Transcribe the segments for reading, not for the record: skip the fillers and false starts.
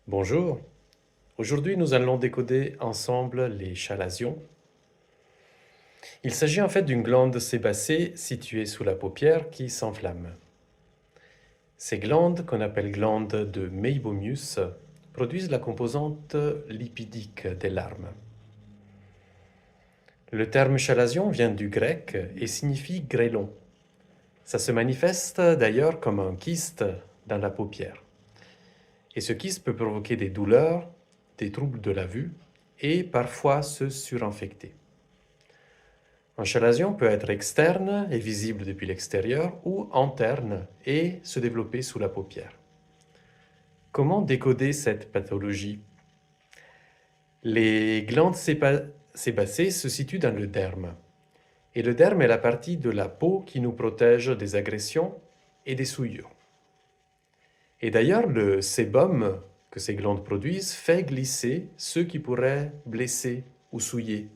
Bonjour, aujourd'hui nous allons décoder ensemble les chalazions. Il s'agit en fait d'une glande sébacée située sous la paupière qui s'enflamme. Ces glandes, qu'on appelle glandes de Meibomius, produisent la composante lipidique des larmes. Le terme chalazion vient du grec et signifie grêlon. Ça se manifeste d'ailleurs comme un kyste dans la paupière. Et ce kyste peut provoquer des douleurs, des troubles de la vue et parfois se surinfecter. Un chalazion peut être externe et visible depuis l'extérieur ou interne et se développer sous la paupière. Comment décoder cette pathologie? Les glandes sébacées se situent dans le derme. Et le derme est la partie de la peau qui nous protège des agressions et des souillures. Et d'ailleurs, le sébum que ces glandes produisent fait glisser ceux qui pourraient blesser ou souiller,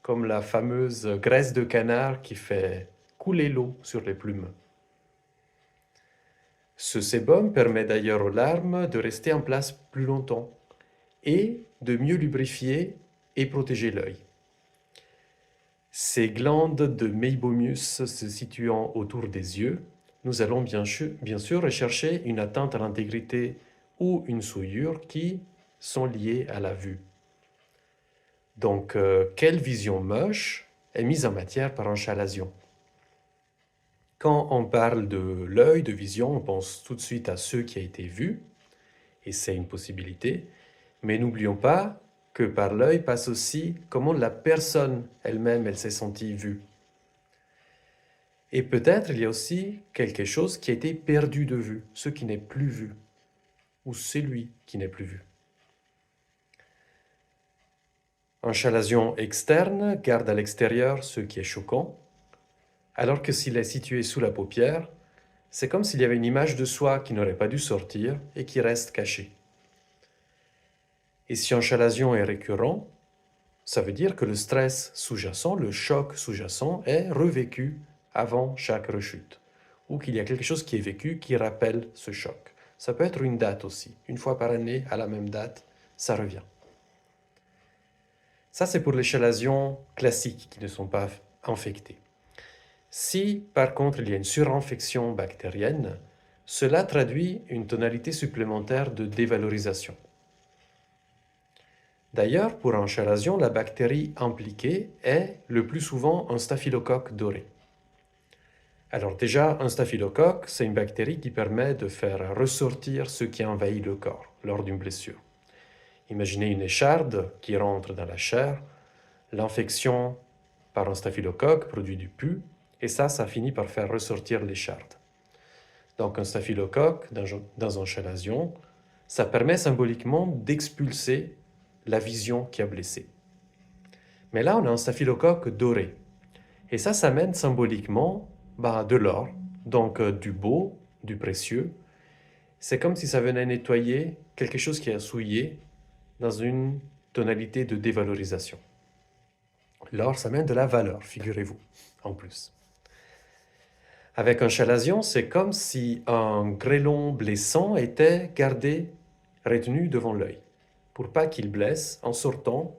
comme la fameuse graisse de canard qui fait couler l'eau sur les plumes. Ce sébum permet d'ailleurs aux larmes de rester en place plus longtemps et de mieux lubrifier et protéger l'œil. Ces glandes de Meibomius se situant autour des yeux, nous allons bien sûr rechercher une atteinte à l'intégrité ou une souillure qui sont liées à la vue. Donc, quelle vision moche est mise en matière par un chalazion? Quand on parle de l'œil, de vision, on pense tout de suite à ce qui a été vu, et c'est une possibilité, mais n'oublions pas que par l'œil passe aussi comment la personne elle-même, elle s'est sentie vue. Et peut-être il y a aussi quelque chose qui a été perdu de vue, ce qui n'est plus vu, ou celui qui n'est plus vu. Un chalazion externe garde à l'extérieur ce qui est choquant, alors que s'il est situé sous la paupière, c'est comme s'il y avait une image de soi qui n'aurait pas dû sortir et qui reste cachée. Et si un chalazion est récurrent, ça veut dire que le stress sous-jacent, le choc sous-jacent est revécu avant chaque rechute, ou qu'il y a quelque chose qui est vécu qui rappelle ce choc. Ça peut être une date aussi. Une fois par année, à la même date, ça revient. Ça, c'est pour les chalazions classiques qui ne sont pas infectés. Si, par contre, il y a une surinfection bactérienne, cela traduit une tonalité supplémentaire de dévalorisation. D'ailleurs, pour un chalazion, la bactérie impliquée est le plus souvent un staphylocoque doré. Alors déjà, un staphylocoque, c'est une bactérie qui permet de faire ressortir ce qui envahit le corps lors d'une blessure. Imaginez une écharde qui rentre dans la chair, l'infection par un staphylocoque produit du pus, et ça finit par faire ressortir l'écharde. Donc un staphylocoque dans un chalazion, ça permet symboliquement d'expulser la vision qui a blessé. Mais là, on a un staphylocoque doré. Et ça mène symboliquement de l'or, donc du beau, du précieux. C'est comme si ça venait nettoyer quelque chose qui a souillé dans une tonalité de dévalorisation. L'or, ça mène de la valeur, figurez-vous, en plus. Avec un chalazion, c'est comme si un grêlon blessant était gardé, retenu devant l'œil, pour pas qu'il blesse en sortant,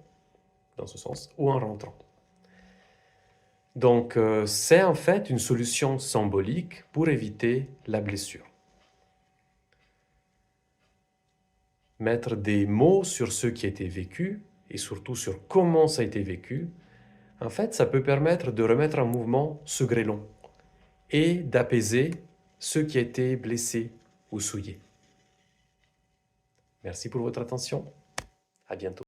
dans ce sens, ou en rentrant. Donc, c'est en fait une solution symbolique pour éviter la blessure. Mettre des mots sur ce qui a été vécu, et surtout sur comment ça a été vécu, en fait, ça peut permettre de remettre en mouvement ce grêlon et d'apaiser ceux qui étaient blessés ou souillés. Merci pour votre attention. À bientôt.